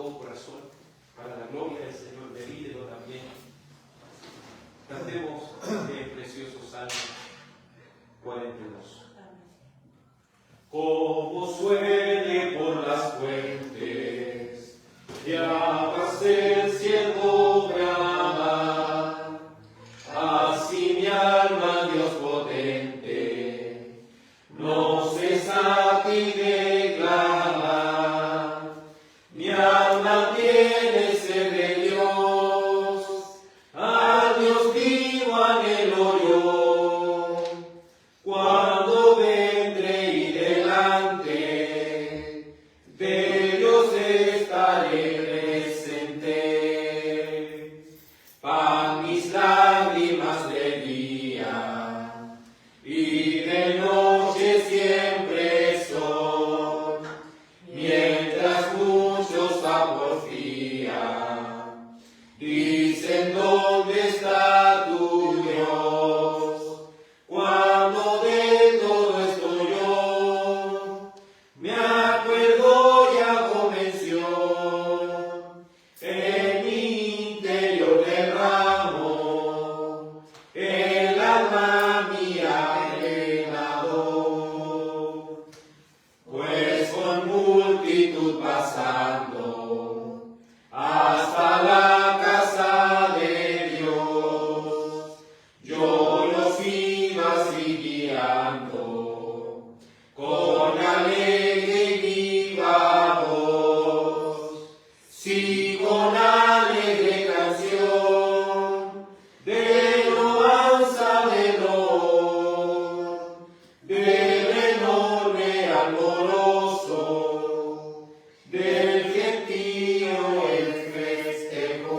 todo corazón, para la gloria del Señor, medítelo también. Cantemos este precioso Salmo 42. Como suene por las fuentes, y aguas el cielo brama, así mi alma, Dios potente, no cesa ti de clamar. Mi alma tiene sed de Dios, a Dios vivo anhelo yo. Cuando vendré y delante de Dios estaré presente. Pan mis lágrimas de día y de noche siempre son, mientras muchos aporfían, dicen ¿dónde está tu Dios? Cuando de todo esto yo me acuerdo ya convención, en mi interior derramo el alma mía llenador. Pues con multitud pasando hasta la casa de Dios, yo los iba así guiando con alegre y viva voz. Sí, con alegre canción de loanza de dolor, del enorme alborozo, del gentío el festejo.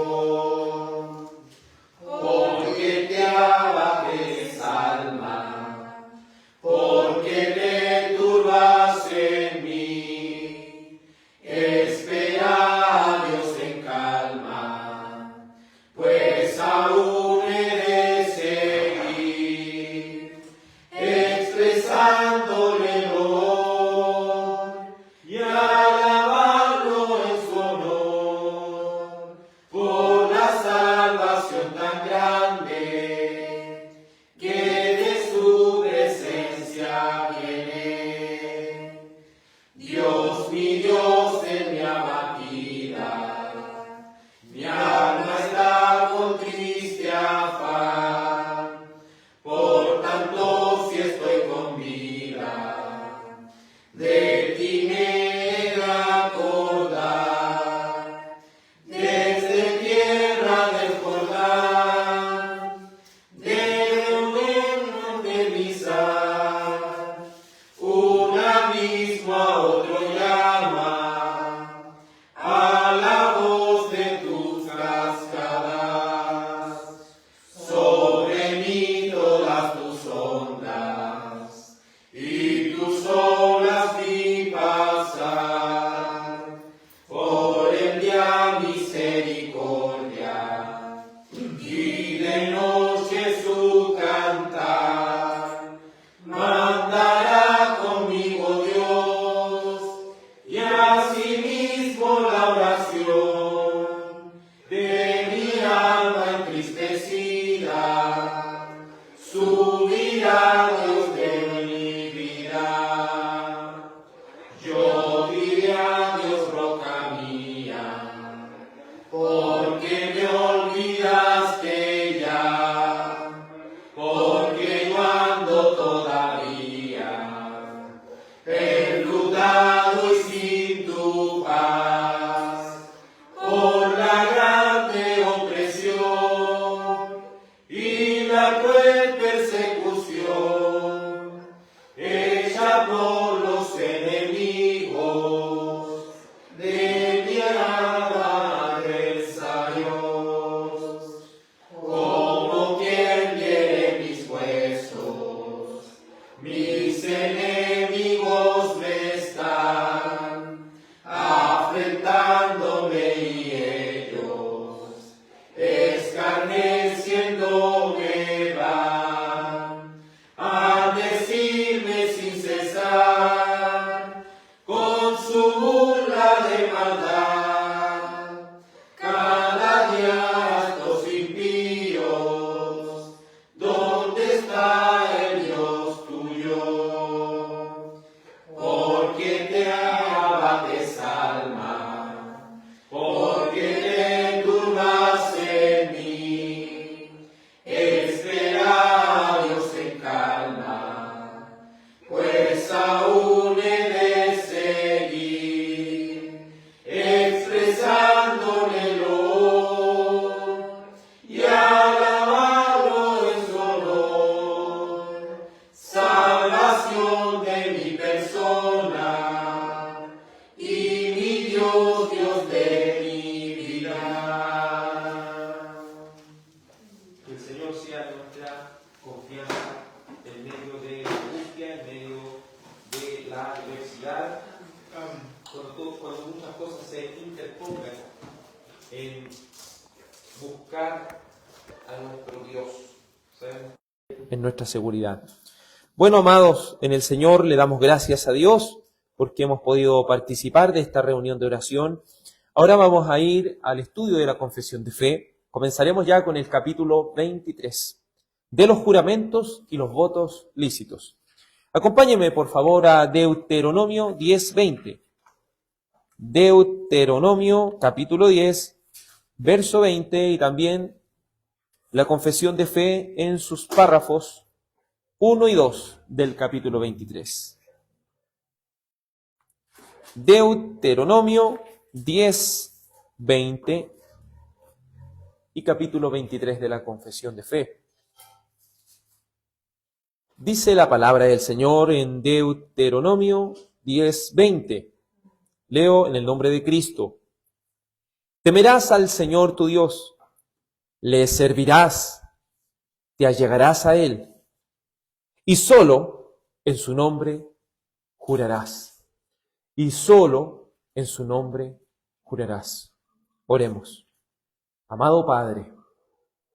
pongan en buscar a nuestro Dios. ¿Saben? En nuestra seguridad. Bueno, amados, en el Señor le damos gracias a Dios porque hemos podido participar de esta reunión de oración. Ahora vamos a ir al estudio de la confesión de fe. Comenzaremos ya con el capítulo 23 de los juramentos y los votos lícitos. Acompáñenme, por favor, a Deuteronomio 10:20. Deuteronomio, capítulo 10, verso 20, y también la confesión de fe en sus párrafos 1 y 2 del capítulo 23. Deuteronomio 10, 20 y capítulo 23 de la confesión de fe. Dice la palabra del Señor en Deuteronomio 10, 20. Leo en el nombre de Cristo. Temerás al Señor tu Dios, le servirás, te allegarás a Él, y solo en su nombre jurarás. Y solo en su nombre jurarás. Oremos. Amado Padre,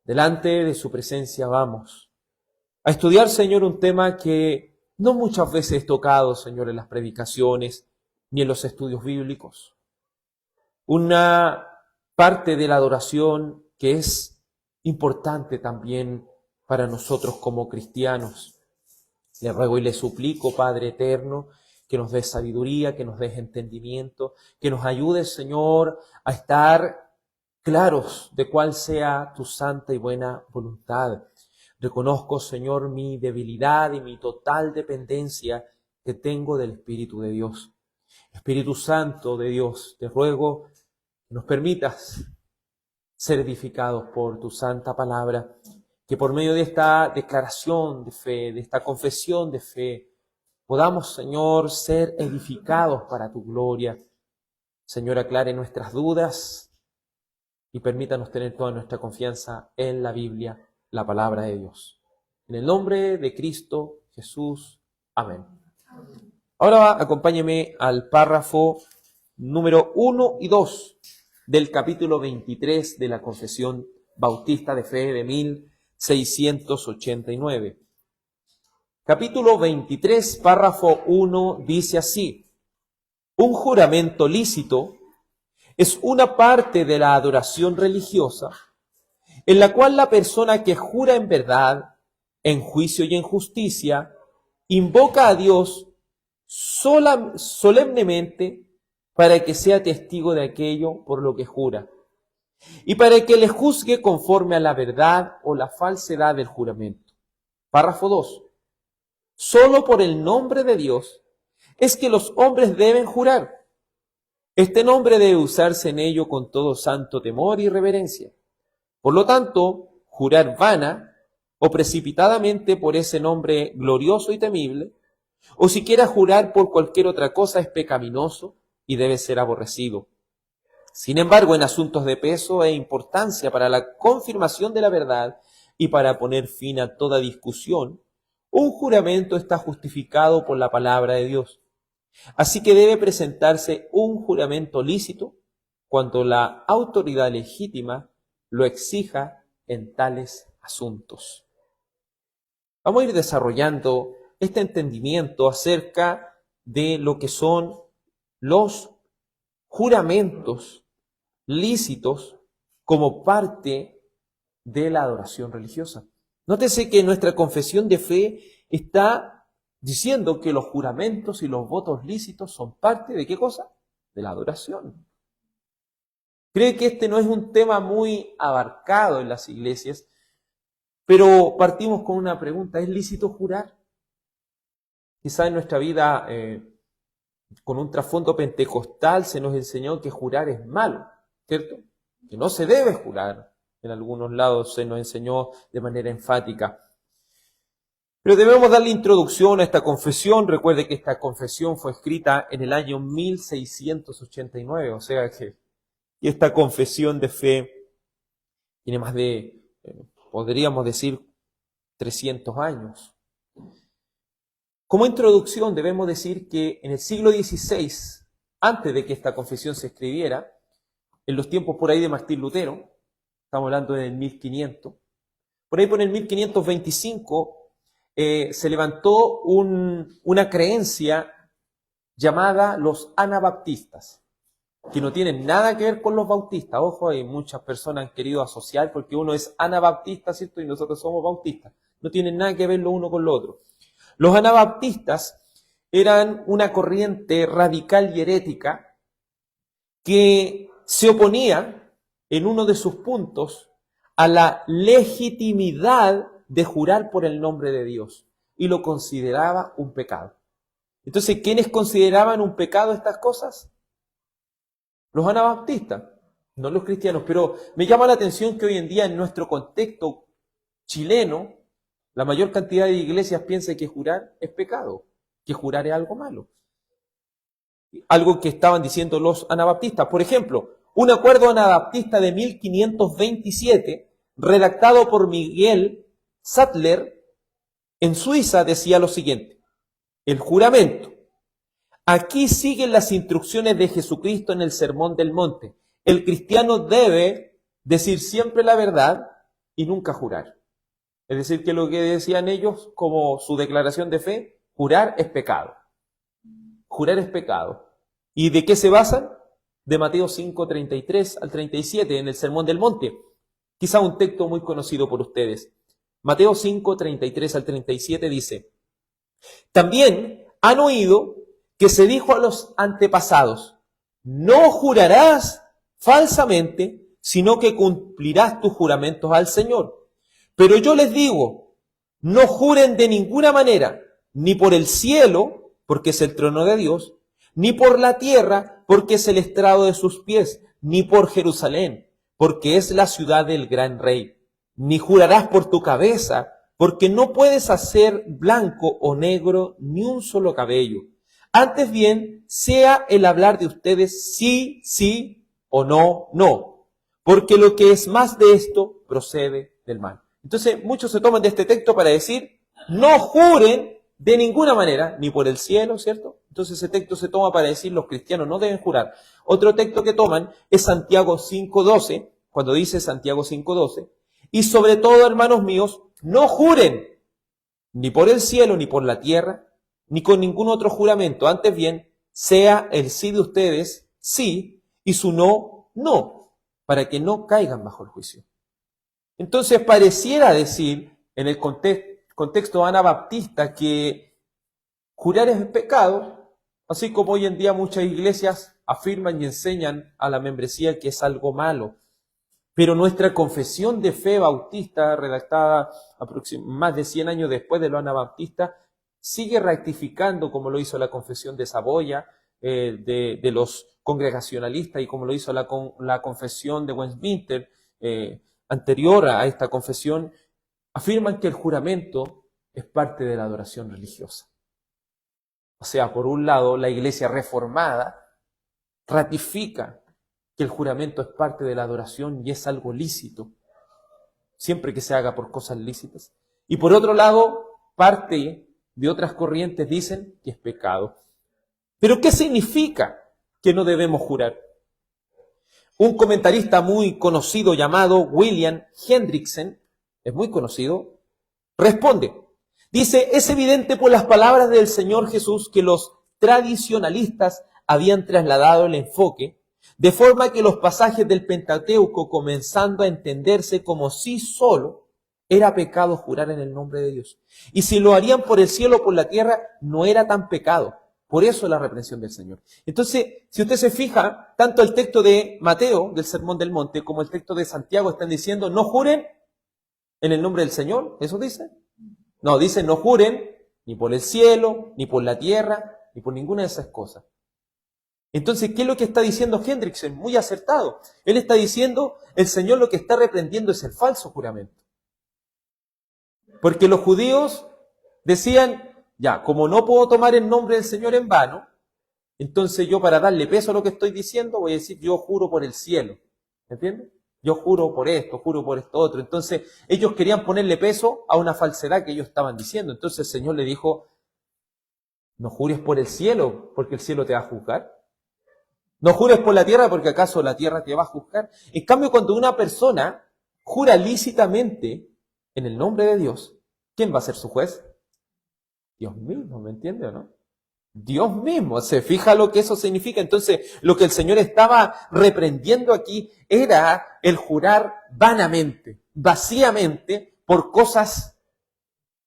delante de su presencia vamos a estudiar, Señor, un tema que no muchas veces es tocado, Señor, en las predicaciones ni en los estudios bíblicos. Una parte de la adoración que es importante también para nosotros como cristianos. Le ruego y le suplico, Padre eterno, que nos des sabiduría, que nos des entendimiento, que nos ayudes, Señor, a estar claros de cuál sea tu santa y buena voluntad. Reconozco, Señor, mi debilidad y mi total dependencia que tengo del Espíritu de Dios. Espíritu Santo de Dios, te ruego que nos permitas ser edificados por tu santa palabra, que por medio de esta declaración de fe, de esta confesión de fe, podamos, Señor, ser edificados para tu gloria. Señor, aclare nuestras dudas y permítanos tener toda nuestra confianza en la Biblia, la palabra de Dios. En el nombre de Cristo Jesús. Amén. Ahora acompáñeme al párrafo número 1 y 2 del capítulo 23 de la Confesión Bautista de Fe de 1689. Capítulo 23, párrafo 1, dice así: un juramento lícito es una parte de la adoración religiosa en la cual la persona que jura en verdad, en juicio y en justicia, invoca a Dios solemnemente para que sea testigo de aquello por lo que jura, y para que le juzgue conforme a la verdad o la falsedad del juramento. Párrafo 2. Solo por el nombre de Dios es que los hombres deben jurar. Este nombre debe usarse en ello con todo santo temor y reverencia. Por lo tanto, jurar vana o precipitadamente por ese nombre glorioso y temible, o siquiera jurar por cualquier otra cosa, es pecaminoso y debe ser aborrecido. Sin embargo, en asuntos de peso e importancia para la confirmación de la verdad y para poner fin a toda discusión, un juramento está justificado por la palabra de Dios. Así que debe presentarse un juramento lícito cuando la autoridad legítima lo exija en tales asuntos. Vamos a ir desarrollando este entendimiento acerca de lo que son los juramentos lícitos como parte de la adoración religiosa. Nótese que nuestra confesión de fe está diciendo que los juramentos y los votos lícitos son parte ¿de qué cosa? De la adoración. Cree que este no es un tema muy abarcado en las iglesias, pero partimos con una pregunta: ¿es lícito jurar? Quizá en nuestra vida, con un trasfondo pentecostal, se nos enseñó que jurar es malo, ¿cierto? Que no se debe jurar. En algunos lados se nos enseñó de manera enfática. Pero debemos darle introducción a esta confesión. Recuerde que esta confesión fue escrita en el año 1689, o sea que esta confesión de fe tiene más de, podríamos decir, 300 años. Como introducción debemos decir que en el siglo XVI, antes de que esta confesión se escribiera, en los tiempos por ahí de Martín Lutero, estamos hablando del 1500, por ahí por el 1525 se levantó una creencia llamada los anabaptistas, que no tienen nada que ver con los bautistas. Ojo, hay muchas personas han querido asociar porque uno es anabaptista, ¿cierto? Y nosotros somos bautistas. No tienen nada que ver lo uno con lo otro. Los anabaptistas eran una corriente radical y herética que se oponía en uno de sus puntos a la legitimidad de jurar por el nombre de Dios y lo consideraba un pecado. Entonces, ¿quiénes consideraban un pecado estas cosas? Los anabaptistas, no los cristianos. Pero me llama la atención que hoy en día en nuestro contexto chileno, la mayor cantidad de iglesias piensa que jurar es pecado, que jurar es algo malo. Algo que estaban diciendo los anabaptistas. Por ejemplo, un acuerdo anabaptista de 1527, redactado por Miguel Sattler en Suiza, decía lo siguiente: el juramento. Aquí siguen las instrucciones de Jesucristo en el Sermón del Monte. El cristiano debe decir siempre la verdad y nunca jurar. Es decir, que lo que decían ellos como su declaración de fe, jurar es pecado. Jurar es pecado. ¿Y de qué se basan? De Mateo 5, 33 al 37 en el Sermón del Monte. Quizá un texto muy conocido por ustedes. Mateo 5, 33 al 37 dice: también han oído que se dijo a los antepasados: no jurarás falsamente, sino que cumplirás tus juramentos al Señor. Pero yo les digo, no juren de ninguna manera, ni por el cielo, porque es el trono de Dios, ni por la tierra, porque es el estrado de sus pies, ni por Jerusalén, porque es la ciudad del gran rey. Ni jurarás por tu cabeza, porque no puedes hacer blanco o negro ni un solo cabello. Antes bien, sea el hablar de ustedes sí, sí, o no, no. Porque lo que es más de esto procede del mal. Entonces, muchos se toman de este texto para decir, no juren de ninguna manera, ni por el cielo, ¿cierto? Entonces ese texto se toma para decir, los cristianos no deben jurar. Otro texto que toman es Santiago 5:12, cuando dice Santiago 5:12, y sobre todo, hermanos míos, no juren, ni por el cielo, ni por la tierra, ni con ningún otro juramento. Antes bien, sea el sí de ustedes sí, y su no, no, para que no caigan bajo el juicio. Entonces pareciera decir, en el contexto anabaptista, que jurar es pecado, así como hoy en día muchas iglesias afirman y enseñan a la membresía que es algo malo. Pero nuestra confesión de fe bautista, redactada más de 100 años después de lo anabaptista, sigue rectificando, como lo hizo la confesión de Saboya, de los congregacionalistas, y como lo hizo la confesión de Westminster, anterior a esta confesión, afirman que el juramento es parte de la adoración religiosa. O sea, por un lado, la iglesia reformada ratifica que el juramento es parte de la adoración y es algo lícito, siempre que se haga por cosas lícitas. Y por otro lado, parte de otras corrientes dicen que es pecado. ¿Pero qué significa que no debemos jurar? Un comentarista muy conocido llamado William Hendrickson, es muy conocido, responde. Dice, es evidente por las palabras del Señor Jesús que los tradicionalistas habían trasladado el enfoque, de forma que los pasajes del Pentateuco, comenzando a entenderse como sí solo, era pecado jurar en el nombre de Dios. Y si lo harían por el cielo o por la tierra, no era tan pecado. Por eso la reprensión del Señor. Entonces, si usted se fija, tanto el texto de Mateo, del Sermón del Monte, como el texto de Santiago están diciendo, no juren en el nombre del Señor. ¿Eso dice? No, dice no juren ni por el cielo, ni por la tierra, ni por ninguna de esas cosas. Entonces, ¿qué es lo que está diciendo Hendrickson? Muy acertado. Él está diciendo, el Señor lo que está reprendiendo es el falso juramento. Porque los judíos decían, ya, como no puedo tomar el nombre del Señor en vano, entonces yo, para darle peso a lo que estoy diciendo, voy a decir, yo juro por el cielo. ¿Me entiendes? Yo juro por esto otro. Entonces, ellos querían ponerle peso a una falsedad que ellos estaban diciendo. Entonces el Señor le dijo, no jures por el cielo, porque el cielo te va a juzgar. No jures por la tierra porque acaso la tierra te va a juzgar. En cambio, cuando una persona jura lícitamente en el nombre de Dios, ¿quién va a ser su juez? Dios mismo, ¿me entiende o no? Dios mismo, se fija lo que eso significa. Entonces, lo que el Señor estaba reprendiendo aquí era el jurar vanamente, vacíamente, por cosas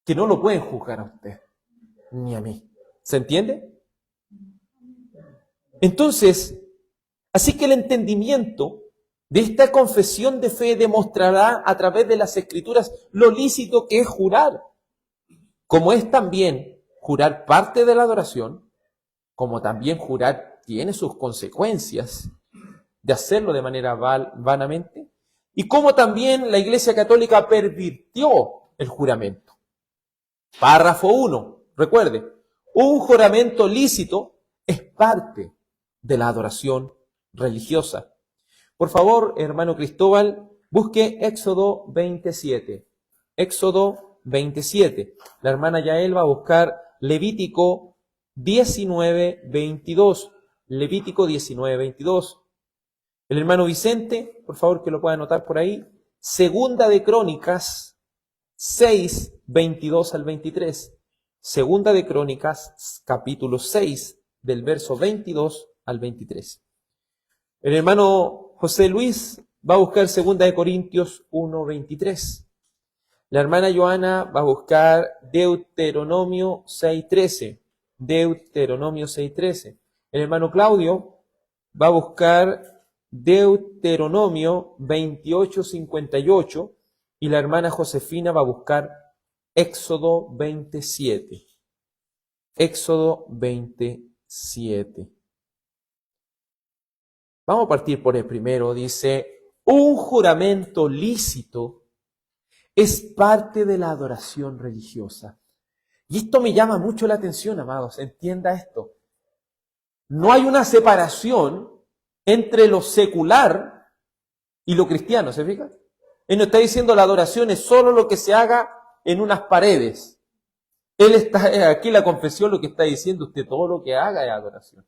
que no lo pueden juzgar a usted, ni a mí. ¿Se entiende? Entonces, así que el entendimiento de esta confesión de fe demostrará a través de las Escrituras lo lícito que es jurar, como es también jurar parte de la adoración, como también jurar tiene sus consecuencias de hacerlo de manera vanamente, y como también la Iglesia Católica pervirtió el juramento. Párrafo 1, recuerde, un juramento lícito es parte de la adoración religiosa. Por favor, hermano Cristóbal, busque Éxodo 27. Éxodo 27. La hermana Yael va a buscar Levítico 19, 22. Levítico 19, 22. El hermano Vicente, por favor que lo pueda anotar por ahí. Segunda de Crónicas 6, 22 al 23. Segunda de Crónicas, capítulo 6, del verso 22 al 23. El hermano José Luis va a buscar Segunda de Corintios 1, 23. La hermana Joana va a buscar Deuteronomio 6, 13. Deuteronomio 6, 13. El hermano Claudio va a buscar Deuteronomio 28, 58. Y la hermana Josefina va a buscar Éxodo 27. Éxodo 27. Vamos a partir por el primero. Dice, un juramento lícito es parte de la adoración religiosa. Y esto me llama mucho la atención, amados. Entienda esto. No hay una separación entre lo secular y lo cristiano, ¿se fija? Él no está diciendo la adoración es solo lo que se haga en unas paredes. Él está, aquí la confesión lo que está diciendo, usted todo lo que haga es adoración.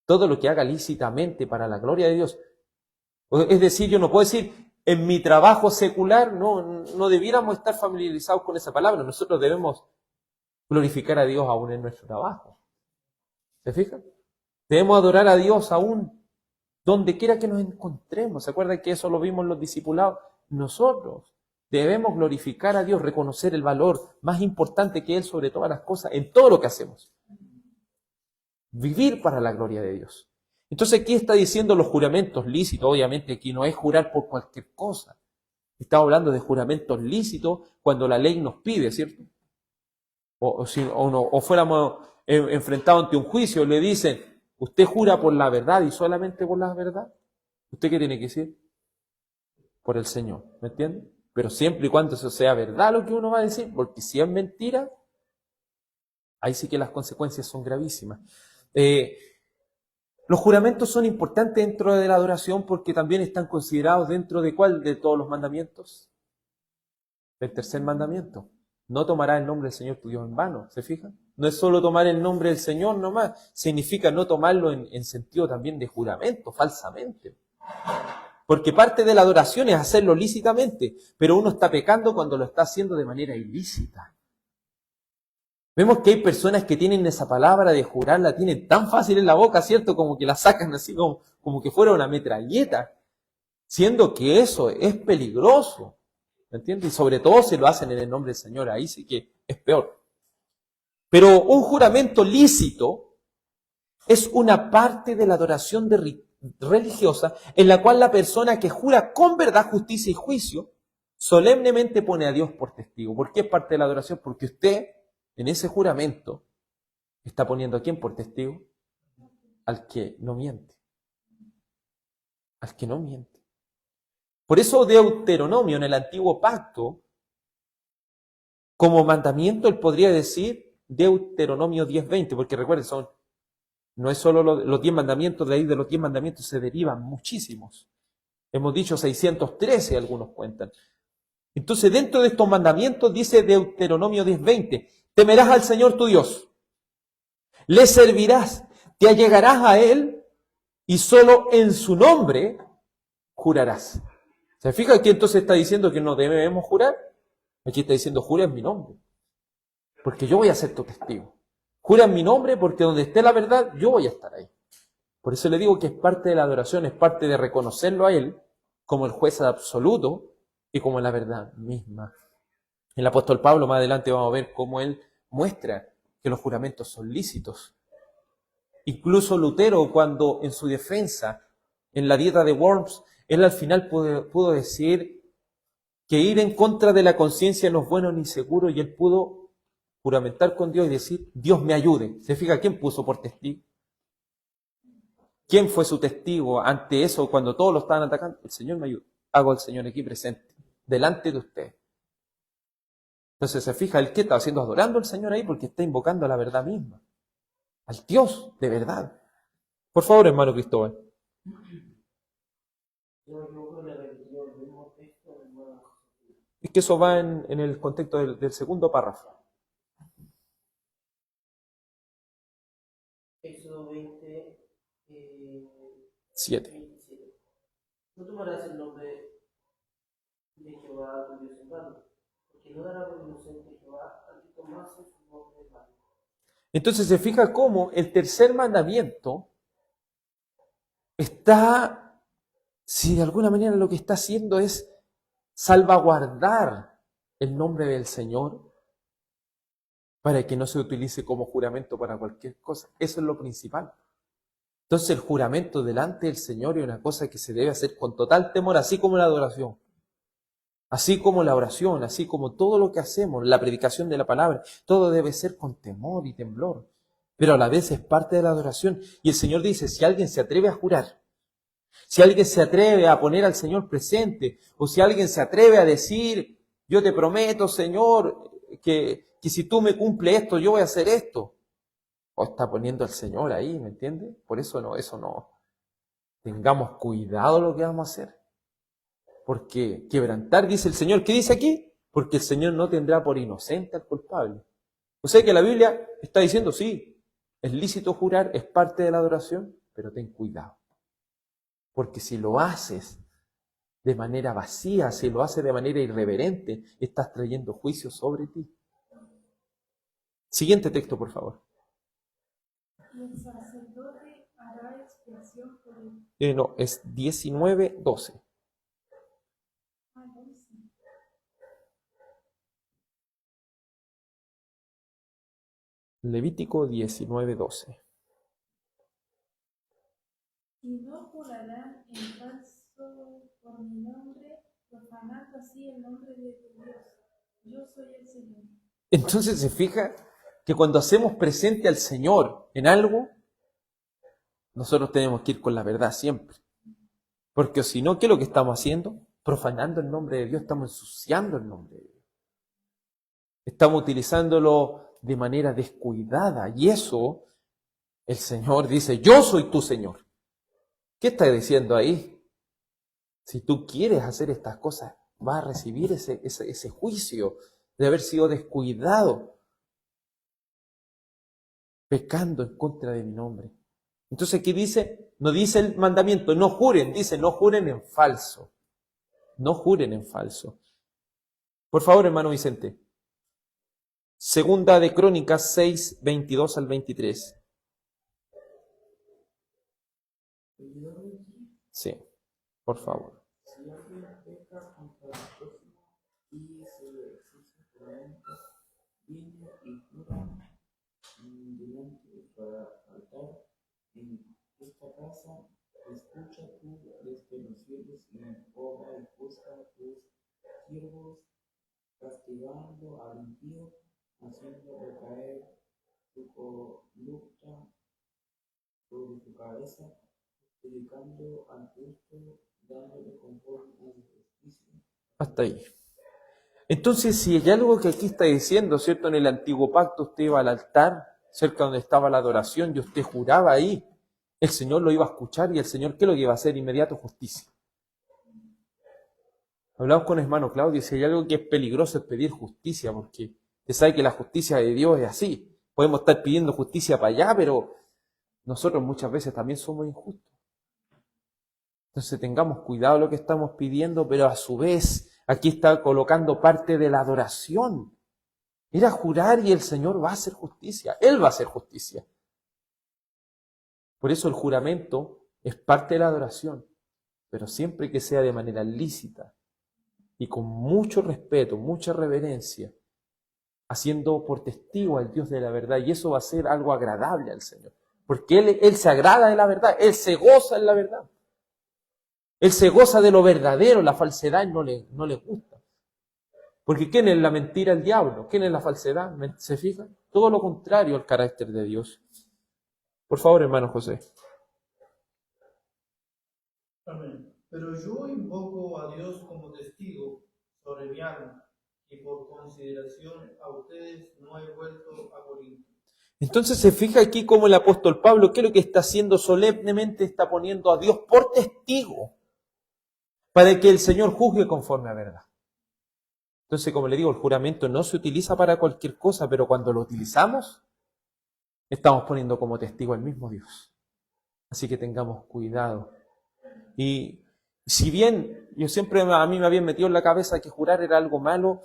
Todo lo que haga lícitamente para la gloria de Dios. Es decir, yo no puedo decir, en mi trabajo secular, no debiéramos estar familiarizados con esa palabra. Nosotros debemos glorificar a Dios aún en nuestro trabajo. ¿Se fijan? Debemos adorar a Dios aún donde quiera que nos encontremos. ¿Se acuerdan que eso lo vimos en los discipulados? Nosotros debemos glorificar a Dios, reconocer el valor más importante que Él sobre todas las cosas en todo lo que hacemos. Vivir para la gloria de Dios. Entonces aquí está diciendo los juramentos lícitos. Obviamente aquí no es jurar por cualquier cosa. Estamos hablando de juramentos lícitos cuando la ley nos pide, ¿cierto? O fuéramos enfrentados ante un juicio, le dicen, usted jura por la verdad y solamente por la verdad. ¿Usted qué tiene que decir? Por el Señor, ¿me entiende? Pero siempre y cuando eso sea verdad lo que uno va a decir, porque si es mentira, ahí sí que las consecuencias son gravísimas. Los juramentos son importantes dentro de la adoración porque también están considerados dentro de ¿cuál de todos los mandamientos? El tercer mandamiento. No tomarás el nombre del Señor tu Dios en vano, ¿se fijan? No es solo tomar el nombre del Señor nomás, significa no tomarlo en sentido también de juramento, falsamente. Porque parte de la adoración es hacerlo lícitamente, pero uno está pecando cuando lo está haciendo de manera ilícita. Vemos que hay personas que tienen esa palabra de jurar, la tienen tan fácil en la boca, ¿cierto? Como que la sacan así como que fuera una metralleta, siendo que eso es peligroso, ¿me entiendes? Y sobre todo si lo hacen en el nombre del Señor, ahí sí que es peor. Pero un juramento lícito es una parte de la adoración religiosa en la cual la persona que jura con verdad, justicia y juicio, solemnemente pone a Dios por testigo. ¿Por qué es parte de la adoración? Porque usted, en ese juramento, está poniendo a quién por testigo? Al que no miente. Al que no miente. Por eso Deuteronomio en el Antiguo Pacto, como mandamiento, él podría decir Deuteronomio 10:20, porque recuerden, no es solo los 10 mandamientos, de ahí de los 10 mandamientos se derivan muchísimos. Hemos dicho 613, algunos cuentan. Entonces, dentro de estos mandamientos dice Deuteronomio 10:20, temerás al Señor tu Dios, le servirás, te allegarás a Él y solo en su nombre jurarás. ¿Se fija aquí entonces está diciendo que no debemos jurar? Aquí está diciendo, jura en mi nombre, porque yo voy a ser tu testigo. Jura en mi nombre porque donde esté la verdad, yo voy a estar ahí. Por eso le digo que es parte de la adoración, es parte de reconocerlo a Él como el juez absoluto y como la verdad misma. El apóstol Pablo, más adelante vamos a ver cómo él muestra que los juramentos son lícitos. Incluso Lutero, cuando en su defensa, en la dieta de Worms, él al final pudo decir que ir en contra de la conciencia no es bueno ni seguro, y él pudo juramentar con Dios y decir, Dios me ayude. ¿Se fija quién puso por testigo? ¿Quién fue su testigo ante eso cuando todos lo estaban atacando? El Señor me ayude. Hago al Señor aquí presente, delante de usted. Entonces se fija, ¿el qué está haciendo? Adorando al Señor ahí porque está invocando a la verdad misma. Al Dios de verdad. Por favor, hermano Cristóbal. Es que eso va en el contexto del segundo párrafo. Éxodo 20, 7. 27. No tomarás el nombre de Jehová tu Dios en vano, porque no dará por inocente Jehová al que tomase su nombre en vano. Entonces se fija cómo el tercer mandamiento está, si de alguna manera lo que está haciendo es salvaguardar el nombre del Señor para que no se utilice como juramento para cualquier cosa. Eso es lo principal. Entonces el juramento delante del Señor es una cosa que se debe hacer con total temor, así como la adoración, así como la oración, así como todo lo que hacemos, la predicación de la palabra, todo debe ser con temor y temblor, pero a la vez es parte de la adoración. Y el Señor dice, si alguien se atreve a jurar, si alguien se atreve a poner al Señor presente, o si alguien se atreve a decir, yo te prometo, Señor, que si tú me cumples esto, yo voy a hacer esto. O está poniendo al Señor ahí, ¿me entiendes? Por eso no. Tengamos cuidado lo que vamos a hacer. Porque quebrantar, dice el Señor, ¿qué dice aquí? Porque el Señor no tendrá por inocente al culpable. O sea que la Biblia está diciendo, sí, es lícito jurar, es parte de la adoración, pero ten cuidado. Porque si lo haces de manera vacía, si lo haces de manera irreverente, estás trayendo juicio sobre ti. Siguiente texto, por favor. Y el sacerdote hará expiación por él. No, es 19:12. Levítico 19:12. Y no jurarán en falso por mi nombre, profanando así el nombre de tu Dios. Yo soy el Señor. Entonces se fija que cuando hacemos presente al Señor en algo, nosotros tenemos que ir con la verdad siempre. Porque si no, ¿qué es lo que estamos haciendo? Profanando el nombre de Dios, estamos ensuciando el nombre de Dios. Estamos utilizándolo de manera descuidada. Y eso, el Señor dice, yo soy tu Señor. ¿Qué está diciendo ahí? Si tú quieres hacer estas cosas, vas a recibir ese juicio de haber sido descuidado, pecando en contra de mi nombre. Entonces, ¿qué dice? No dice el mandamiento, no juren, dice, no juren en falso. No juren en falso. Por favor, hermano Vicente. Segunda de Crónicas 6, 22 al 23. Sí, por favor. Si alguien peca contra el prójimo y se le exige juramento, viene y jura delante del altar en esta casa, escucha tú desde los cielos y obra y juzga a tus siervos, castigando al impío, haciendo recaer su conducta sobre su cabeza, dedicando al justo, dándole conforme a su justicia. Hasta ahí. Entonces, si hay algo que aquí está diciendo, ¿cierto? En el antiguo pacto usted iba al altar, cerca donde estaba la adoración, y usted juraba ahí. El Señor lo iba a escuchar y el Señor, ¿qué es lo que iba a hacer? Inmediato justicia. Hablamos con el hermano Claudio y si hay algo que es peligroso es pedir justicia, porque usted sabe que la justicia de Dios es así. Podemos estar pidiendo justicia para allá, pero nosotros muchas veces también somos injustos. Entonces tengamos cuidado lo que estamos pidiendo, pero a su vez aquí está colocando parte de la adoración. Ir a jurar y el Señor va a hacer justicia. Él va a hacer justicia. Por eso el juramento es parte de la adoración, pero siempre que sea de manera lícita y con mucho respeto, mucha reverencia, haciendo por testigo al Dios de la verdad. Y eso va a ser algo agradable al Señor. Porque Él se agrada de la verdad, Él se goza en la verdad. Él se goza de lo verdadero, la falsedad no le gusta. Porque ¿quién es la mentira? El diablo. ¿Quién es la falsedad? ¿Se fijan? Todo lo contrario al carácter de Dios. Por favor, hermano José. Amén. Pero yo invoco a Dios como testigo sobre mi alma, y por consideración a ustedes no he vuelto a Corinto. Entonces se fija aquí como el apóstol Pablo, ¿qué es lo que está haciendo? Solemnemente está poniendo a Dios por testigo para que el Señor juzgue conforme a verdad. Entonces, como le digo, el juramento no se utiliza para cualquier cosa, pero cuando lo utilizamos, estamos poniendo como testigo al mismo Dios. Así que tengamos cuidado. Y si bien yo siempre a mí me habían metido en la cabeza que jurar era algo malo,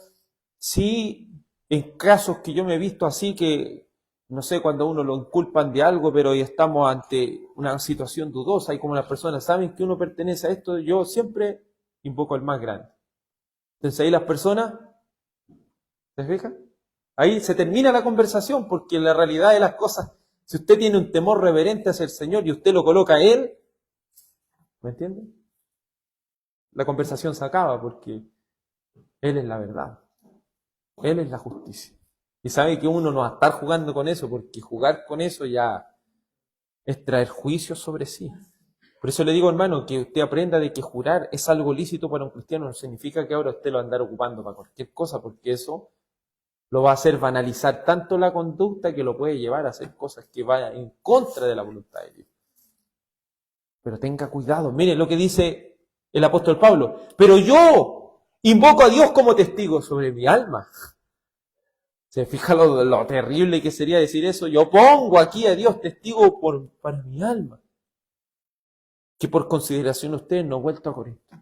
sí, en casos que yo me he visto así que, no sé, cuando uno lo inculpan de algo, pero hoy estamos ante una situación dudosa y como las personas saben que uno pertenece a esto, yo siempre invoco al más grande. Entonces ahí las personas, ¿se fijan? Ahí se termina la conversación porque la realidad de las cosas, si usted tiene un temor reverente hacia el Señor y usted lo coloca a Él, ¿me entiende? La conversación se acaba porque Él es la verdad. Él es la justicia. Y sabe que uno no va a estar jugando con eso, porque jugar con eso ya es traer juicio sobre sí. Por eso le digo, hermano, que usted aprenda de que jurar es algo lícito para un cristiano. No significa que ahora usted lo va a andar ocupando para cualquier cosa, porque eso lo va a hacer banalizar tanto la conducta que lo puede llevar a hacer cosas que vayan en contra de la voluntad de Dios. Pero tenga cuidado. Mire lo que dice el apóstol Pablo. Pero yo invoco a Dios como testigo sobre mi alma. ¿Se fija lo terrible que sería decir eso? Yo pongo aquí a Dios testigo para mi alma. Que por consideración ustedes no han vuelto a Corinto.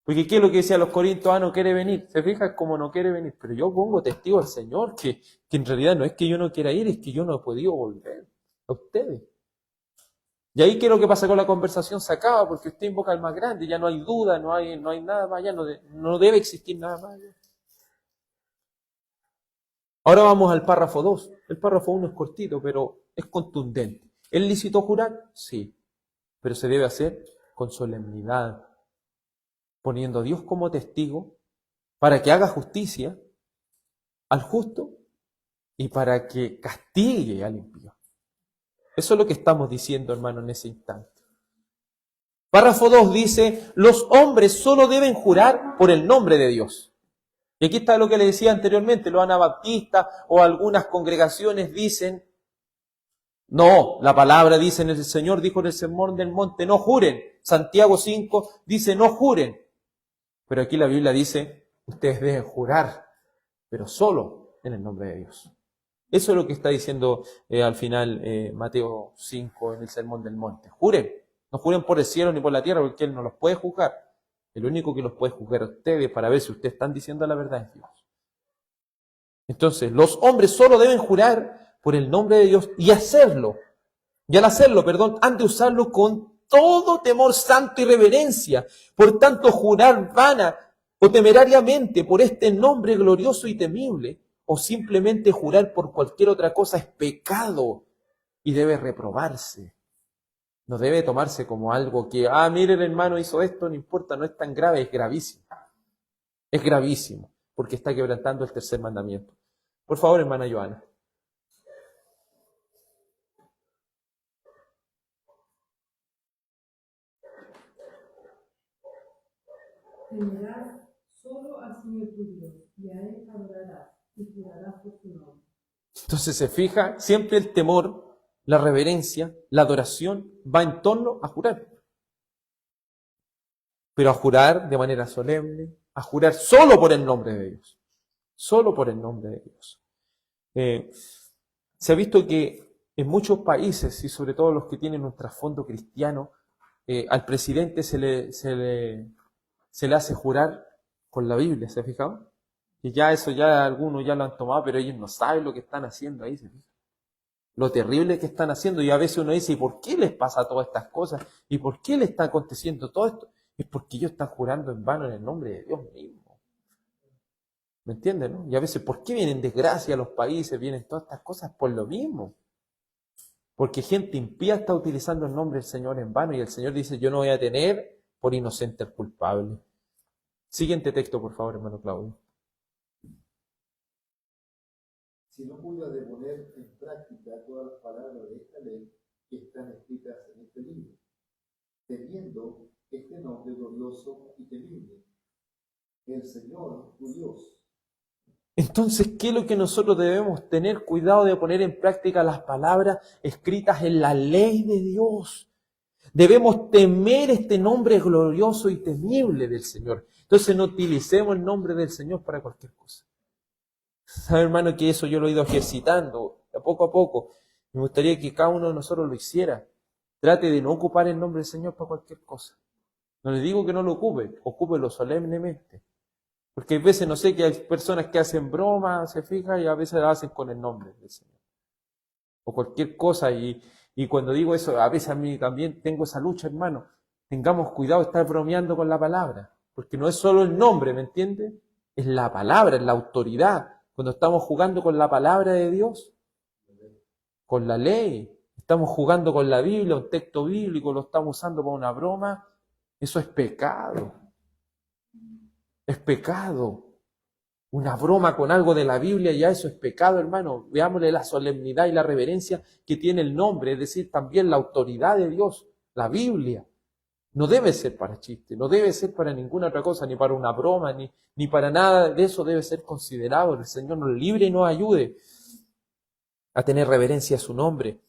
Porque ¿qué es lo que decía los corintios? No quiere venir. ¿Se fija? Es como no quiere venir. Pero yo pongo testigo al Señor que en realidad no es que yo no quiera ir, es que yo no he podido volver a ustedes. Y ahí, ¿qué es lo que pasa con la conversación? Se acaba porque usted invoca al más grande, ya no hay duda, no hay nada más, ya no debe existir nada más. Ahora vamos al párrafo 2. El párrafo 1 es cortito, pero es contundente. ¿Es lícito jurar? Sí, pero se debe hacer con solemnidad, poniendo a Dios como testigo para que haga justicia al justo y para que castigue al impío. Eso es lo que estamos diciendo, hermano, en ese instante. Párrafo 2 dice, los hombres solo deben jurar por el nombre de Dios. Y aquí está lo que le decía anteriormente, los anabaptistas o algunas congregaciones dicen, no, la palabra dice, el Señor dijo en el Sermón del Monte, no juren. Santiago 5 dice, no juren. Pero aquí la Biblia dice, ustedes deben jurar, pero solo en el nombre de Dios. Eso es lo que está diciendo al final Mateo 5 en el Sermón del Monte. Juren, no juren por el cielo ni por la tierra, porque Él no los puede juzgar. El único que los puede juzgar a ustedes para ver si ustedes están diciendo la verdad es Dios. Entonces, los hombres solo deben jurar por el nombre de Dios y hacerlo. Y al hacerlo, han de usarlo con todo temor santo y reverencia. Por tanto, jurar vana o temerariamente por este nombre glorioso y temible, o simplemente jurar por cualquier otra cosa es pecado y debe reprobarse. No debe tomarse como algo que, mire, el hermano hizo esto, no importa, no es tan grave, es gravísimo. Es gravísimo, porque está quebrantando el tercer mandamiento. Por favor, hermana Joana. Temerás solo al Señor tu Dios, y a Él adorarás, y jurarás por su nombre. Entonces se fija, siempre el temor, la reverencia, la adoración va en torno a jurar. Pero a jurar de manera solemne, a jurar solo por el nombre de Dios. Solo por el nombre de Dios. Se ha visto que en muchos países, y sobre todo los que tienen un trasfondo cristiano, al presidente se le hace jurar con la Biblia, ¿se ha fijado? Y ya eso ya algunos ya lo han tomado, pero ellos no saben lo que están haciendo ahí, ¿se fijan? Lo terrible que están haciendo, y a veces uno dice, ¿y por qué les pasa todas estas cosas? ¿Y por qué les está aconteciendo todo esto? Es porque ellos están jurando en vano en el nombre de Dios mismo. ¿Me entienden, no? Y a veces, ¿por qué vienen desgracia a los países? Vienen todas estas cosas por lo mismo. Porque gente impía está utilizando el nombre del Señor en vano, y el Señor dice, yo no voy a tener por inocente al culpable. Siguiente texto, por favor, hermano Claudio. Si no cuida de poner en práctica todas las palabras de esta ley que están escritas en este libro, teniendo este nombre glorioso y temible, el Señor tu Dios. Entonces, ¿qué es lo que nosotros debemos tener cuidado de poner en práctica? Las palabras escritas en la ley de Dios. Debemos temer este nombre glorioso y temible del Señor. Entonces, no utilicemos el nombre del Señor para cualquier cosa. ¿Sabe, hermano, que eso yo lo he ido ejercitando de poco a poco? Me gustaría que cada uno de nosotros lo hiciera. Trate de no ocupar el nombre del Señor para cualquier cosa. No le digo que no lo ocupe, ocúpelo solemnemente. Porque hay veces, no sé, que hay personas que hacen bromas, se fijan, y a veces lo hacen con el nombre del Señor. O cualquier cosa, y cuando digo eso, a veces a mí también tengo esa lucha, hermano. Tengamos cuidado de estar bromeando con la palabra. Porque no es solo el nombre, ¿me entiende? Es la palabra, es la autoridad. Cuando estamos jugando con la palabra de Dios, con la ley, estamos jugando con la Biblia, un texto bíblico, lo estamos usando para una broma, eso es pecado. Es pecado. Una broma con algo de la Biblia, ya eso es pecado, hermano. Veámosle la solemnidad y la reverencia que tiene el nombre, es decir, también la autoridad de Dios, la Biblia. No debe ser para chiste, no debe ser para ninguna otra cosa, ni para una broma, ni para nada de eso debe ser considerado. El Señor nos libre y nos ayude a tener reverencia a su nombre.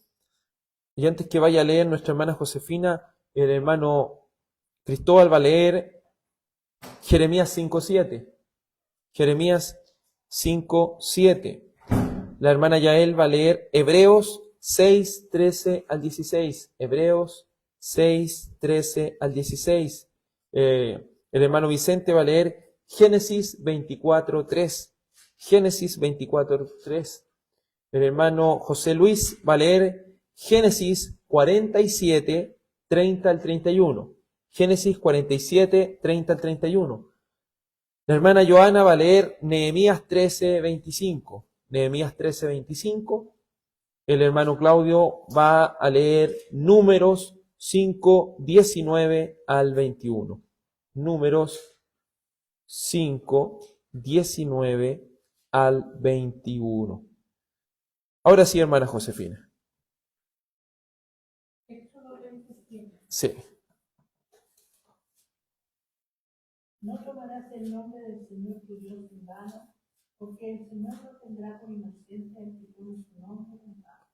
Y antes que vaya a leer nuestra hermana Josefina, el hermano Cristóbal va a leer Jeremías 5:7. Jeremías 5:7. La hermana Yael va a leer Hebreos 6:13 al 16. Hebreos 6:13 al 16. El hermano Vicente va a leer Génesis 24:3. Génesis 24:3. El hermano José Luis va a leer Génesis 47:30 al 31. Génesis 47:30 al 31. La hermana Joana va a leer Nehemías 13:25. Nehemías 13:25. El hermano Claudio va a leer Números 5:19 al 21. Números 5:19 al 21. Ahora sí, hermana Josefina. Éxodo 27. Sí. No tomarás el nombre del Señor tu Dios en vano, porque el Señor no tendrá por inocente el que tome su nombre en vano.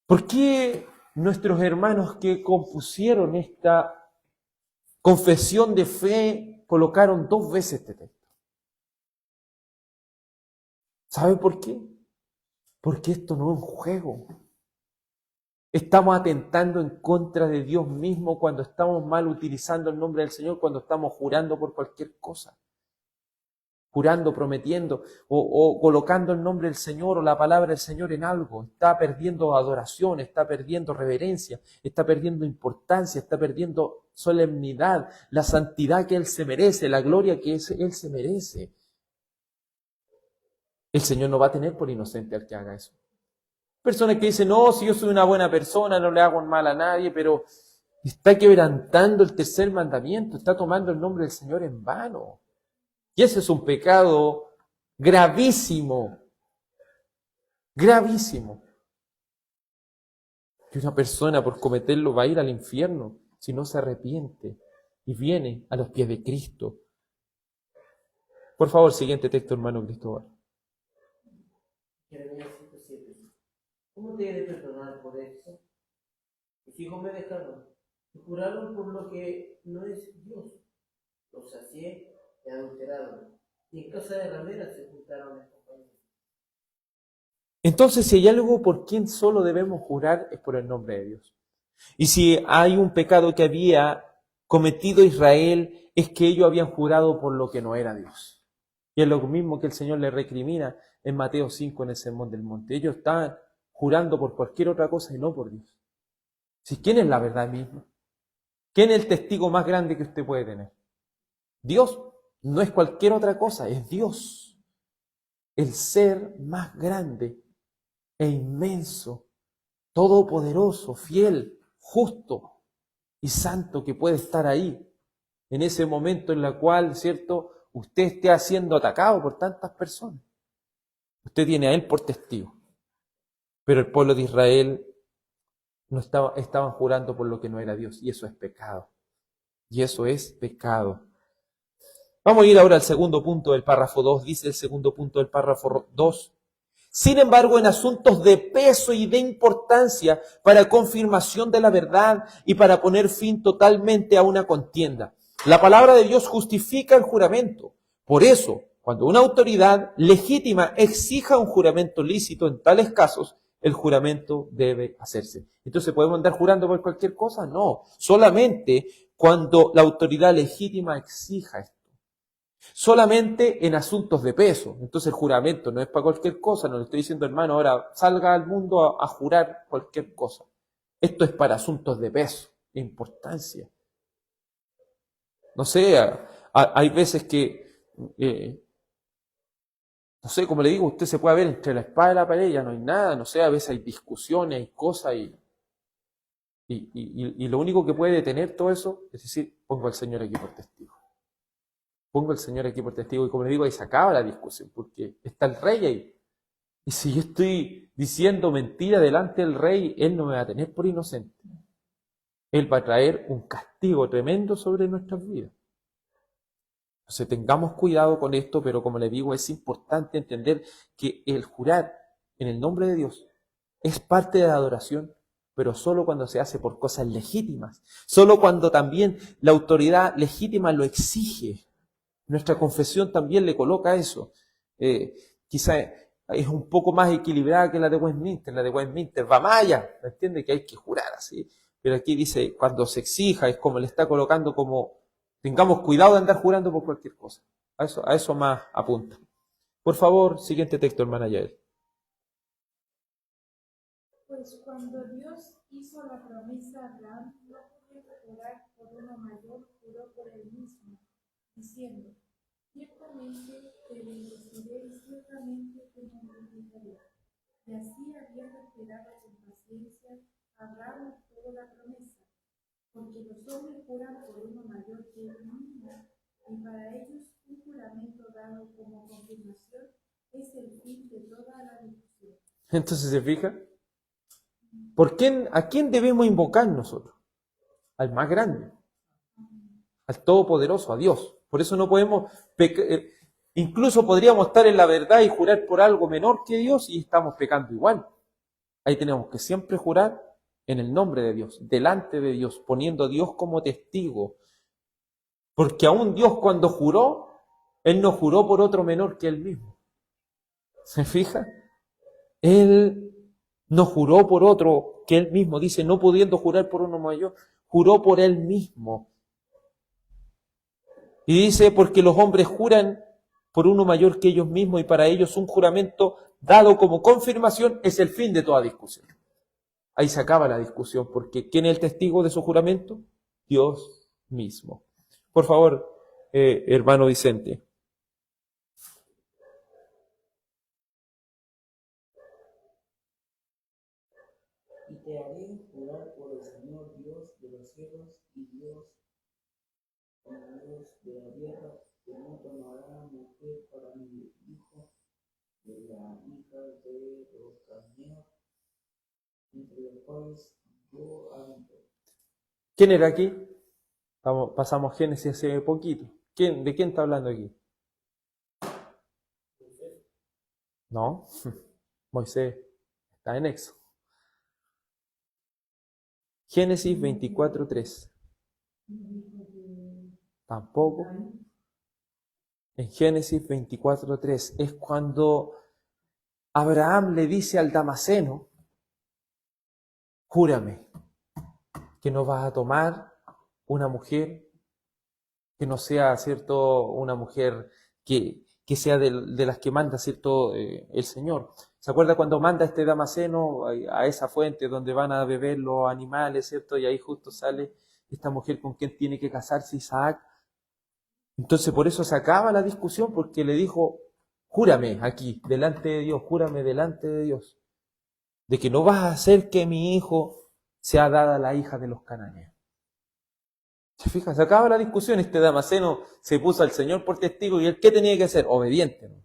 ¿Por qué nuestros hermanos que compusieron esta confesión de fe colocaron 2 veces este texto? ¿Sabe por qué? Porque esto no es un juego. Estamos atentando en contra de Dios mismo cuando estamos mal utilizando el nombre del Señor, cuando estamos jurando por cualquier cosa. Jurando, prometiendo o colocando el nombre del Señor o la palabra del Señor en algo. Está perdiendo adoración, está perdiendo reverencia, está perdiendo importancia, está perdiendo solemnidad, la santidad que Él se merece, la gloria que Él se merece. El Señor no va a tener por inocente al que haga eso. Personas que dicen, no, si yo soy una buena persona, no le hago mal a nadie, pero está quebrantando el 3er mandamiento, está tomando el nombre del Señor en vano. Y ese es un pecado gravísimo, gravísimo. Y una persona por cometerlo va a ir al infierno si no se arrepiente y viene a los pies de Cristo. Por favor, siguiente texto, hermano Cristóbal. Jeremías 5:7. ¿Cómo te he de perdonar por eso? Mis hijos me dejaron y juraron por lo que no es Dios. Los sacié y adulteraron, y en casa de rameras se juntaron a compañeros. Entonces, si hay algo por quien solo debemos jurar, es por el nombre de Dios. Y si hay un pecado que había cometido Israel, es que ellos habían jurado por lo que no era Dios. Y es lo mismo que el Señor le recrimina en Mateo 5 en el Sermón del Monte. Ellos estaban jurando por cualquier otra cosa y no por Dios. Si, ¿quién es la verdad misma? ¿Quién es el testigo más grande que usted puede tener? Dios. No es cualquier otra cosa, es Dios. El ser más grande e inmenso, todopoderoso, fiel, justo y santo que puede estar ahí, en ese momento en el cual, ¿cierto?, usted esté siendo atacado por tantas personas. Usted tiene a Él por testigo. Pero el pueblo de Israel no estaban jurando por lo que no era Dios, y eso es pecado. Y eso es pecado. Vamos a ir ahora al segundo punto del párrafo 2. Dice el segundo punto del párrafo 2. Sin embargo, en asuntos de peso y de importancia para confirmación de la verdad y para poner fin totalmente a una contienda, la palabra de Dios justifica el juramento. Por eso, cuando una autoridad legítima exija un juramento lícito en tales casos, el juramento debe hacerse. Entonces, ¿podemos andar jurando por cualquier cosa? No, solamente cuando la autoridad legítima exija esto. Solamente en asuntos de peso. Entonces el juramento no es para cualquier cosa. No le estoy diciendo, hermano, ahora salga al mundo a jurar cualquier cosa. Esto es para asuntos de peso, de importancia. No sé, hay veces que, no sé, como le digo, usted se puede ver entre la espada y la pared, ya no hay nada. No sé, a veces hay discusiones, hay cosas y lo único que puede detener todo eso es decir, pongo al Señor aquí por testigo. Pongo al Señor aquí por testigo y como le digo, ahí se acaba la discusión porque está el rey ahí. Y si yo estoy diciendo mentira delante del rey, Él no me va a tener por inocente. Él va a traer un castigo tremendo sobre nuestras vidas. Entonces tengamos cuidado con esto, pero como le digo, es importante entender que el jurar en el nombre de Dios es parte de la adoración, pero solo cuando se hace por cosas legítimas. Solo cuando también la autoridad legítima lo exige. Nuestra confesión también le coloca eso. Quizá es un poco más equilibrada que la de Westminster. La de Westminster va más allá, ¿entiende? Que hay que jurar así. Pero aquí dice, cuando se exija, es como le está colocando como, tengamos cuidado de andar jurando por cualquier cosa. A eso más apunta. Por favor, siguiente texto, hermana Yael. Pues cuando Dios hizo la promesa a Abraham, no pudo jurar por uno mayor, juró por él mismo, diciendo, ciertamente te bendeciré y ciertamente te multiplicaré. Y así habiendo esperado con paciencia, Abraham obtuvo la promesa, porque los hombres juran por uno mayor que él mismo, y para ellos un juramento dado como confirmación es el fin de toda la discusión. Entonces, ¿se fija? ¿A quién debemos invocar nosotros? Al más grande, al Todopoderoso, a Dios. Por eso no podemos incluso podríamos estar en la verdad y jurar por algo menor que Dios y estamos pecando igual. Ahí tenemos que siempre jurar en el nombre de Dios, delante de Dios, poniendo a Dios como testigo. Porque aún Dios cuando juró, Él no juró por otro menor que Él mismo. ¿Se fija? Él no juró por otro que Él mismo. Dice, no pudiendo jurar por uno mayor, juró por Él mismo. Y dice, porque los hombres juran por uno mayor que ellos mismos y para ellos un juramento dado como confirmación es el fin de toda discusión. Ahí se acaba la discusión, porque ¿quién es el testigo de su juramento? Dios mismo. Por favor, hermano Vicente. Y te haré jurar por el Señor Dios de los cielos y Dios de la tierra, que no tomará mujer para mi hijo de la hija de los cananeos, entre los cuales yo habito. ¿Quién era aquí? Pasamos Génesis hace poquito. ¿De quién está hablando aquí? No, Moisés está en Éxodo. Génesis 24:3. Tampoco. En Génesis 24:3 es cuando Abraham le dice al Damaseno, júrame. que no vas a tomar una mujer que no sea, ¿cierto?, una mujer que sea de las que manda, ¿cierto?, el Señor. ¿Se acuerda cuando manda este Damaseno a esa fuente donde van a beber los animales, ¿cierto? Y ahí justo sale esta mujer con quien tiene que casarse Isaac. Entonces por eso se acaba la discusión, porque le dijo, júrame aquí, delante de Dios, júrame delante de Dios, de que no vas a hacer que mi hijo sea dada a la hija de los cananeos. ¿Se fija? Se acaba la discusión, este Damaseno se puso al Señor por testigo y él, ¿qué tenía que hacer? Obediente, ¿no?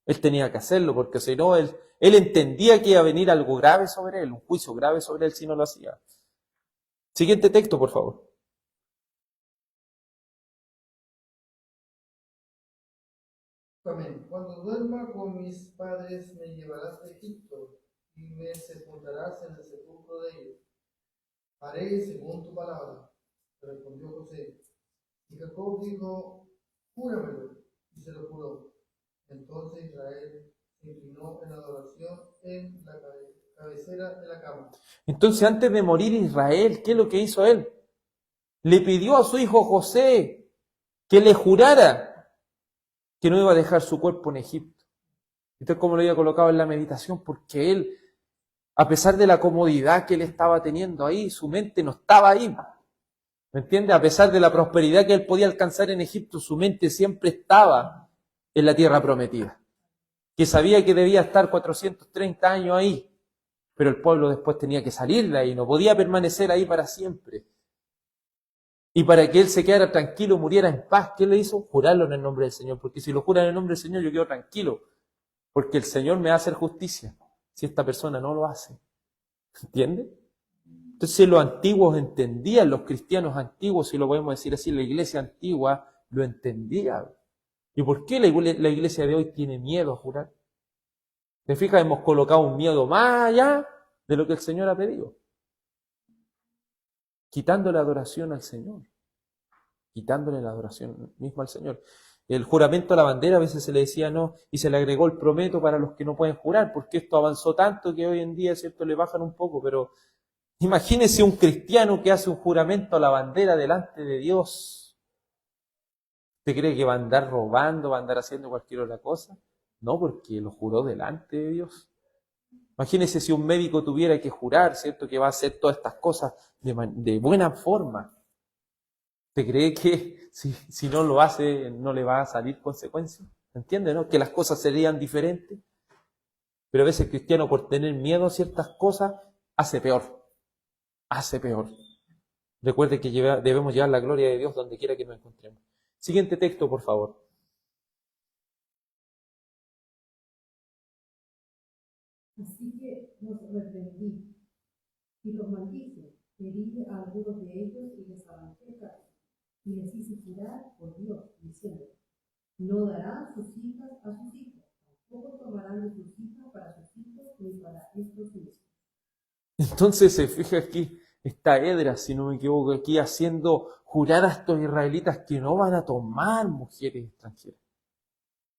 Él tenía que hacerlo, porque si no, él entendía que iba a venir algo grave sobre él, un juicio grave sobre él si no lo hacía. Siguiente texto, por favor. Amén. Cuando duerma con mis padres me llevarás a Egipto y me sepultarás en el sepulcro de ellos. Haré según tu palabra, respondió José. Y Jacob dijo, júramelo, y se lo juró. Entonces Israel se inclinó en adoración en la cabecera de la cama. Entonces, antes de morir Israel, ¿qué es lo que hizo él? Le pidió a su hijo José que le jurara que no iba a dejar su cuerpo en Egipto. Esto es como lo había colocado en la meditación, porque él, a pesar de la comodidad que él estaba teniendo ahí, su mente no estaba ahí. ¿Me entiende? A pesar de la prosperidad que él podía alcanzar en Egipto, su mente siempre estaba en la tierra prometida. Que sabía que debía estar 430 años ahí, pero el pueblo después tenía que salir de ahí, no podía permanecer ahí para siempre. Y para que él se quedara tranquilo, muriera en paz, ¿qué le hizo? Jurarlo en el nombre del Señor, porque si lo jura en el nombre del Señor yo quedo tranquilo, porque el Señor me va a hacer justicia, si esta persona no lo hace. ¿Entiende? Entonces los antiguos entendían, los cristianos antiguos, si lo podemos decir así, la iglesia antigua lo entendía. ¿Y por qué la iglesia de hoy tiene miedo a jurar? ¿Te fijas? Hemos colocado un miedo más allá de lo que el Señor ha pedido. Quitándole la adoración al Señor. Quitándole la adoración misma al Señor. El juramento a la bandera a veces se le decía no, y se le agregó el prometo para los que no pueden jurar, porque esto avanzó tanto que hoy en día, ¿cierto?, le bajan un poco, pero imagínese un cristiano que hace un juramento a la bandera delante de Dios. ¿Usted cree que va a andar robando, va a andar haciendo cualquier otra cosa? No, porque lo juró delante de Dios. Imagínese si un médico tuviera que jurar, ¿cierto?, que va a hacer todas estas cosas de buena forma. ¿Usted cree que si no lo hace no le va a salir consecuencia? ¿Entiende, no? Que las cosas serían diferentes. Pero a veces el cristiano, por tener miedo a ciertas cosas, hace peor. Hace peor. Recuerde que debemos llevar la gloria de Dios donde quiera que nos encontremos. Siguiente texto, por favor. Así que los reprendí y los maldije, herí a algunos de ellos y les arranqué el cabello. Y les hice jurar por Dios, diciendo, no darán sus hijas a sus hijos, tampoco tomarán de sus hijas para sus hijos ni para estos mismos. Entonces se fija aquí, está Edras, si no me equivoco, aquí haciendo jurar a estos israelitas que no van a tomar mujeres extranjeras,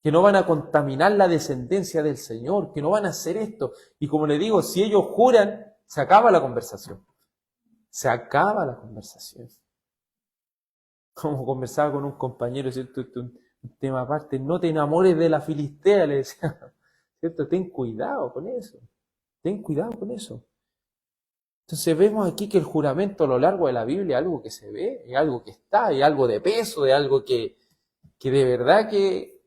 que no van a contaminar la descendencia del Señor, que no van a hacer esto. Y como le digo, si ellos juran, se acaba la conversación. Se acaba la conversación. Como conversaba con un compañero, ¿cierto? Un tema aparte, no te enamores de la filistea, le decía, ¿cierto? Ten cuidado con eso. Ten cuidado con eso. Entonces vemos aquí que el juramento a lo largo de la Biblia es algo que se ve, es algo que está, es algo de peso, es algo que de verdad que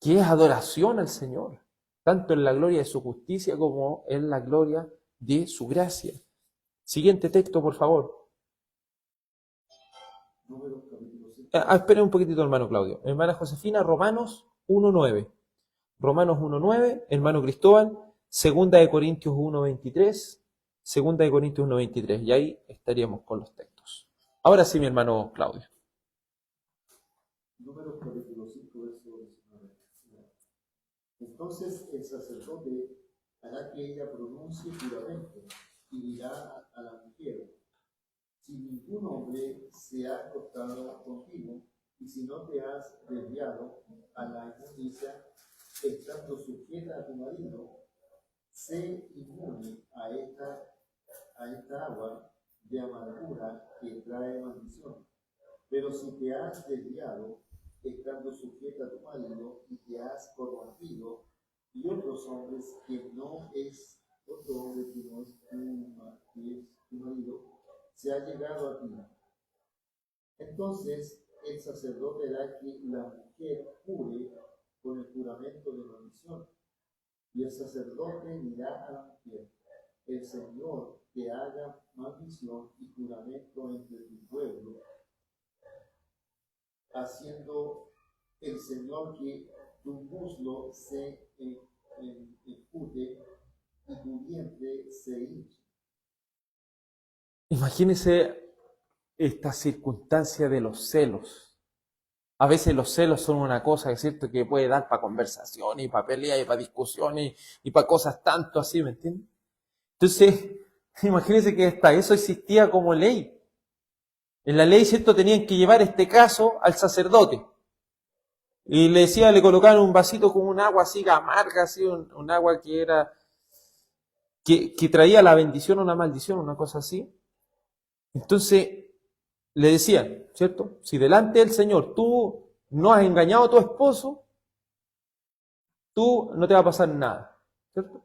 es adoración al Señor, tanto en la gloria de su justicia como en la gloria de su gracia. Siguiente texto, por favor. Esperen un poquitito, hermano Claudio. Hermana Josefina, Romanos 1.9. Romanos 1.9, hermano Cristóbal, 2 de Corintios 1.23, 2 de Corintios 1.23. Y ahí estaríamos con los textos. Ahora sí, mi hermano Claudio. Números capítulo 5, verso 19. Entonces el sacerdote hará que ella pronuncie juramento y dirá a la mujer, si ningún hombre se ha acostado contigo y si no te has desviado a la inmundicia, estando sujeta a tu marido, sé inmune a esta agua de amargura que trae maldición. Pero si te has desviado, estando sujeta a tu marido, y te has corrompido, y otros hombres que no es, otro hombre que no es tu marido, se ha llegado a ti. Entonces el sacerdote hará que la mujer jure con el juramento de maldición, y el sacerdote dirá a la mujer: el Señor te haga maldición y juramento entre tu pueblo, haciendo el Señor que tu muslo se enjute y tu vientre se hinche. Imagínense esta circunstancia de los celos. A veces los celos son una cosa, es cierto, que puede dar para conversación y para peleas y para discusiones y para cosas tanto así, ¿me entiendes? Entonces, imagínense que hasta eso existía como ley. En la ley, ¿cierto?, tenían que llevar este caso al sacerdote. Y le decía, le colocaban un vasito con un agua así amarga, así, un agua que era, que traía la bendición o una maldición, una cosa así. Entonces, le decían, ¿cierto? Si delante del Señor tú no has engañado a tu esposo, tú no te va a pasar nada, ¿cierto?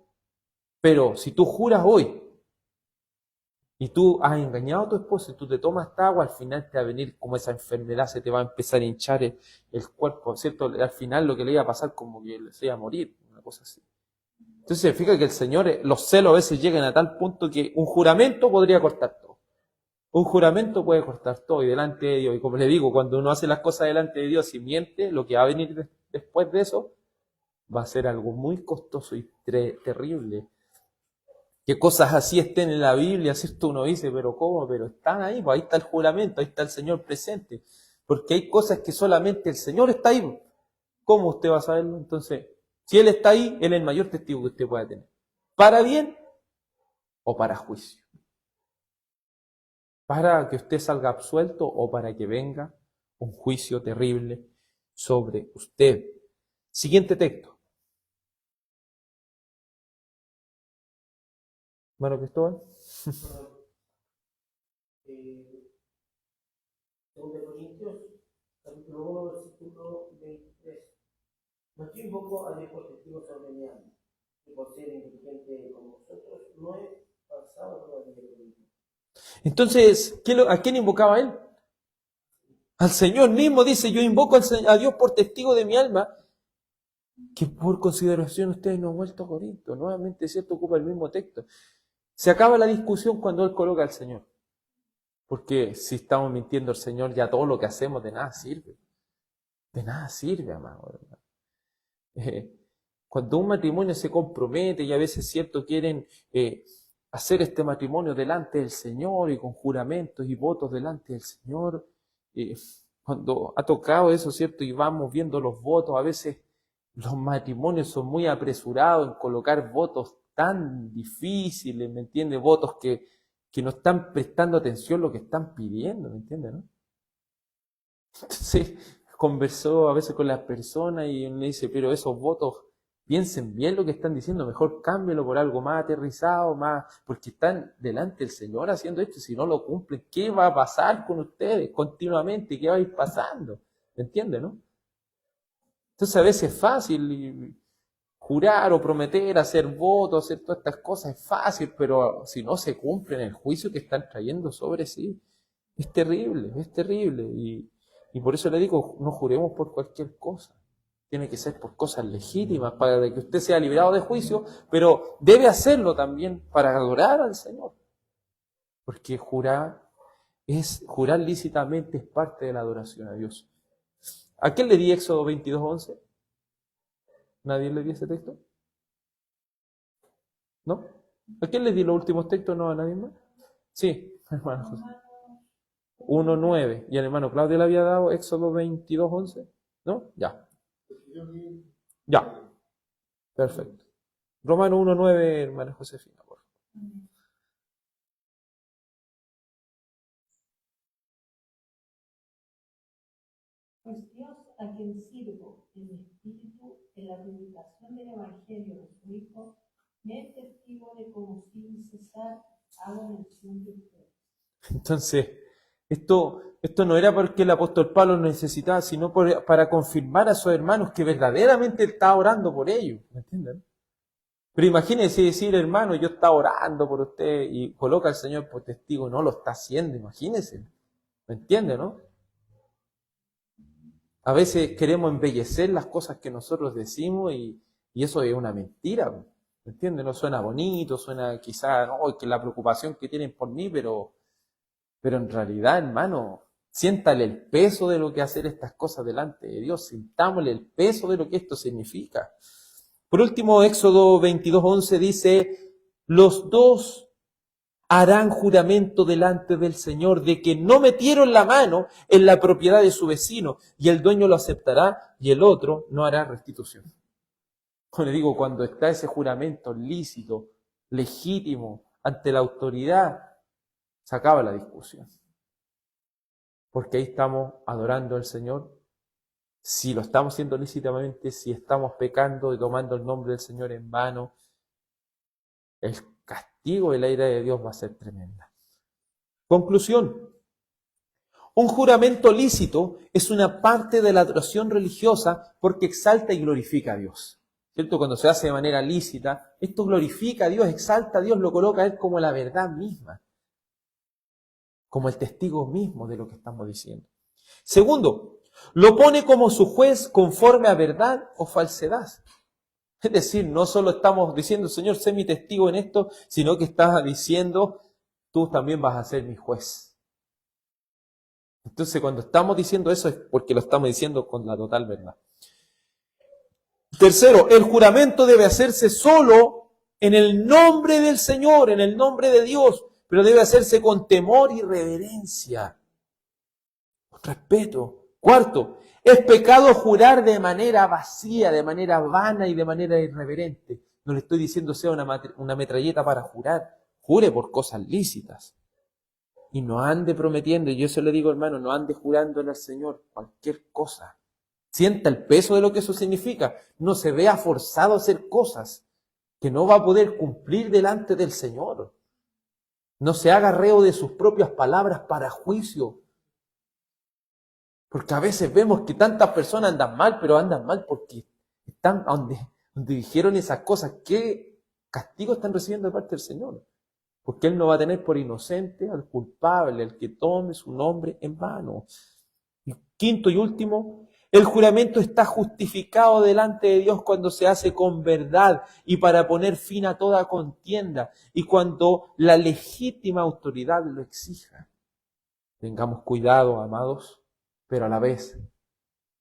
Pero si tú juras hoy y tú has engañado a tu esposo y tú te tomas esta agua, al final te va a venir como esa enfermedad, se te va a empezar a hinchar el cuerpo, ¿cierto? Al final lo que le iba a pasar como que se iba a morir, una cosa así. Entonces, fíjate que el Señor, los celos a veces llegan a tal punto que un juramento podría cortar todo. Un juramento puede cortar todo y delante de Dios. Y como le digo, cuando uno hace las cosas delante de Dios y miente, lo que va a venir después de eso va a ser algo muy costoso y terrible. Que cosas así estén en la Biblia, ¿cierto? Uno dice, pero ¿cómo? Pero están ahí, pues ahí está el juramento, ahí está el Señor presente. Porque hay cosas que solamente el Señor está ahí. ¿Cómo usted va a saberlo? Entonces, si Él está ahí, Él es el mayor testigo que usted pueda tener. ¿Para bien o para juicio? ¿Para que usted salga absuelto o para que venga un juicio terrible sobre usted? Siguiente texto. Hermano Cristóbal. Segunda de Corintios, capítulo 1, versículo 23. Mas yo invoco a Dios por testigo sobre mi alma, y por ser inteligente como vosotros, no he pasado todavía por mí. Entonces, ¿a quién invocaba él? Al Señor mismo dice, yo invoco a Dios por testigo de mi alma, que por consideración ustedes no han vuelto a Corinto. Nuevamente, ¿cierto? Ocupa el mismo texto. Se acaba la discusión cuando él coloca al Señor. Porque si estamos mintiendo al Señor, ya todo lo que hacemos de nada sirve. De nada sirve, amado. Cuando un matrimonio se compromete y a veces, cierto, quieren hacer este matrimonio delante del Señor y con juramentos y votos delante del Señor, cuando ha tocado eso, cierto, y vamos viendo los votos, a veces los matrimonios son muy apresurados en colocar votos tan difíciles, ¿me entiende? Votos que no están prestando atención a lo que están pidiendo, ¿me entiende, no? Entonces, conversó a veces con las personas y me dice, pero esos votos, piensen bien lo que están diciendo, mejor cámbielo por algo más aterrizado, más, porque están delante del Señor haciendo esto, y si no lo cumplen, ¿qué va a pasar con ustedes continuamente? ¿Qué va a ir pasando? ¿Me entiende, no? Entonces a veces es fácil jurar o prometer, hacer votos, hacer todas estas cosas, es fácil, pero si no se cumplen el juicio que están trayendo sobre sí, es terrible, es terrible. Y por eso le digo, no juremos por cualquier cosa. Tiene que ser por cosas legítimas, para que usted sea librado de juicio, pero debe hacerlo también para adorar al Señor. Porque jurar lícitamente es parte de la adoración a Dios. ¿A quién le di Éxodo 22:11? ¿Nadie le dio ese texto? ¿No? ¿A quién le di los últimos textos? ¿No a nadie más? Sí, hermano José. 1:9. ¿Y el hermano Claudio le había dado Éxodo 22:11? ¿No? Ya. Ya. Perfecto. Romano 1:9, hermano Josefina, por favor. Pues Dios, a quien sirvo en espíritu en la predicación del Evangelio de su Hijo, me es testigo de cómo sin cesar hago mención de ustedes. Entonces, esto no era porque el apóstol Pablo lo necesitaba, sino para confirmar a sus hermanos que verdaderamente estaba orando por ellos. ¿Me entienden? Pero imagínense decir, hermano, yo estaba orando por usted y coloca al Señor por testigo, no lo está haciendo, imagínense. ¿Me entiende, no? A veces queremos embellecer las cosas que nosotros decimos y eso es una mentira. ¿Me entiende? No suena bonito, suena quizás, no, que la preocupación que tienen por mí, pero en realidad, hermano, siéntale el peso de lo que hacer estas cosas delante de Dios, sintámosle el peso de lo que esto significa. Por último, Éxodo 22:11 dice, los dos harán juramento delante del Señor de que no metieron la mano en la propiedad de su vecino, y el dueño lo aceptará y el otro no hará restitución. Como le digo, cuando está ese juramento lícito, legítimo, ante la autoridad, se acaba la discusión. Porque ahí estamos adorando al Señor. Si lo estamos haciendo lícitamente, si estamos pecando y tomando el nombre del Señor en vano, el castigo y la ira de Dios va a ser tremenda. Conclusión. Un juramento lícito es una parte de la adoración religiosa porque exalta y glorifica a Dios. ¿Cierto? Cuando se hace de manera lícita, esto glorifica a Dios, exalta a Dios, lo coloca a Él como la verdad misma, como el testigo mismo de lo que estamos diciendo. Segundo, lo pone como su juez conforme a verdad o falsedad. Es decir, no solo estamos diciendo, Señor, sé mi testigo en esto, sino que estás diciendo, tú también vas a ser mi juez. Entonces, cuando estamos diciendo eso es porque lo estamos diciendo con la total verdad. Tercero, el juramento debe hacerse solo en el nombre del Señor, en el nombre de Dios, pero debe hacerse con temor y reverencia, con respeto. Cuarto, es pecado jurar de manera vacía, de manera vana y de manera irreverente. No le estoy diciendo sea una metralleta para jurar. Jure por cosas lícitas. Y no ande prometiendo, y yo se lo digo, hermano, no ande jurándole al Señor cualquier cosa. Sienta el peso de lo que eso significa. No se vea forzado a hacer cosas que no va a poder cumplir delante del Señor. No se haga reo de sus propias palabras para juicio. Porque a veces vemos que tantas personas andan mal, pero andan mal porque están donde dijeron esas cosas. ¿Qué castigo están recibiendo de parte del Señor? Porque Él no va a tener por inocente al culpable, al que tome su nombre en vano. Y quinto y último, el juramento está justificado delante de Dios cuando se hace con verdad y para poner fin a toda contienda y cuando la legítima autoridad lo exija. Tengamos cuidado, amados, pero a la vez,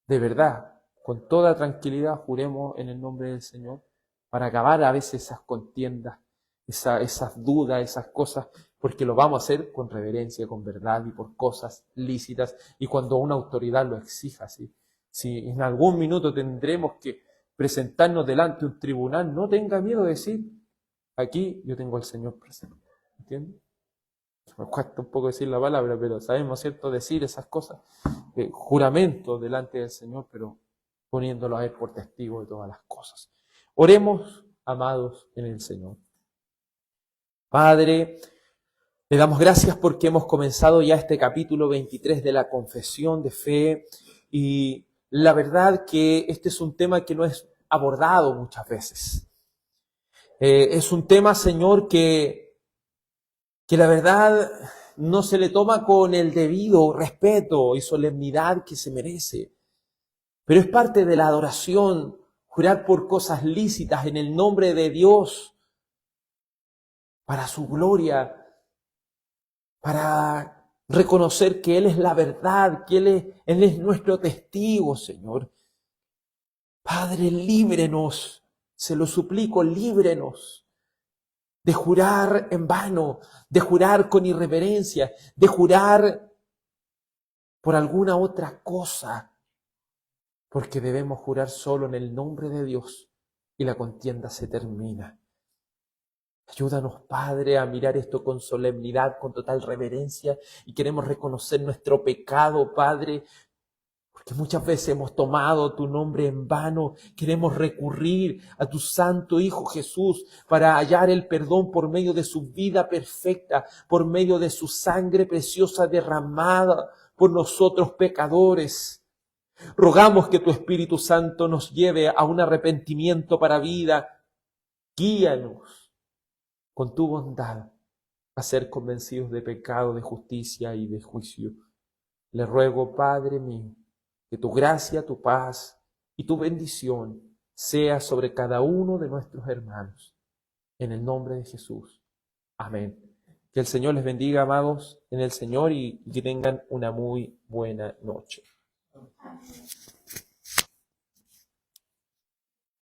de verdad, con toda tranquilidad, juremos en el nombre del Señor para acabar a veces esas contiendas, esas dudas, esas cosas, porque lo vamos a hacer con reverencia, con verdad y por cosas lícitas y cuando una autoridad lo exija, ¿sí? Si en algún minuto tendremos que presentarnos delante de un tribunal, no tenga miedo de decir, aquí yo tengo al Señor presente. ¿Entiendes? Me cuesta un poco decir la palabra, pero sabemos, ¿cierto?, decir esas cosas. Juramento delante del Señor, pero poniéndolo a Él por testigo de todas las cosas. Oremos, amados, en el Señor. Padre, le damos gracias porque hemos comenzado ya este capítulo 23 de la confesión de fe y la verdad que este es un tema que no es abordado muchas veces. Es un tema, Señor, que la verdad no se le toma con el debido respeto y solemnidad que se merece. Pero es parte de la adoración, jurar por cosas lícitas en el nombre de Dios, para su gloria, para reconocer que Él es la verdad, que Él es nuestro testigo, Señor. Padre, líbrenos, se lo suplico, líbrenos de jurar en vano, de jurar con irreverencia, de jurar por alguna otra cosa, porque debemos jurar solo en el nombre de Dios y la contienda se termina. Ayúdanos, Padre, a mirar esto con solemnidad, con total reverencia y queremos reconocer nuestro pecado, Padre, porque que muchas veces hemos tomado tu nombre en vano. Queremos recurrir a tu santo Hijo Jesús para hallar el perdón por medio de su vida perfecta, por medio de su sangre preciosa derramada por nosotros pecadores. Rogamos que tu Espíritu Santo nos lleve a un arrepentimiento para vida. Guíanos con tu bondad a ser convencidos de pecado, de justicia y de juicio. Le ruego, Padre mío, que tu gracia, tu paz y tu bendición sea sobre cada uno de nuestros hermanos. En el nombre de Jesús. Amén. Que el Señor les bendiga, amados, en el Señor, y que tengan una muy buena noche. Amén.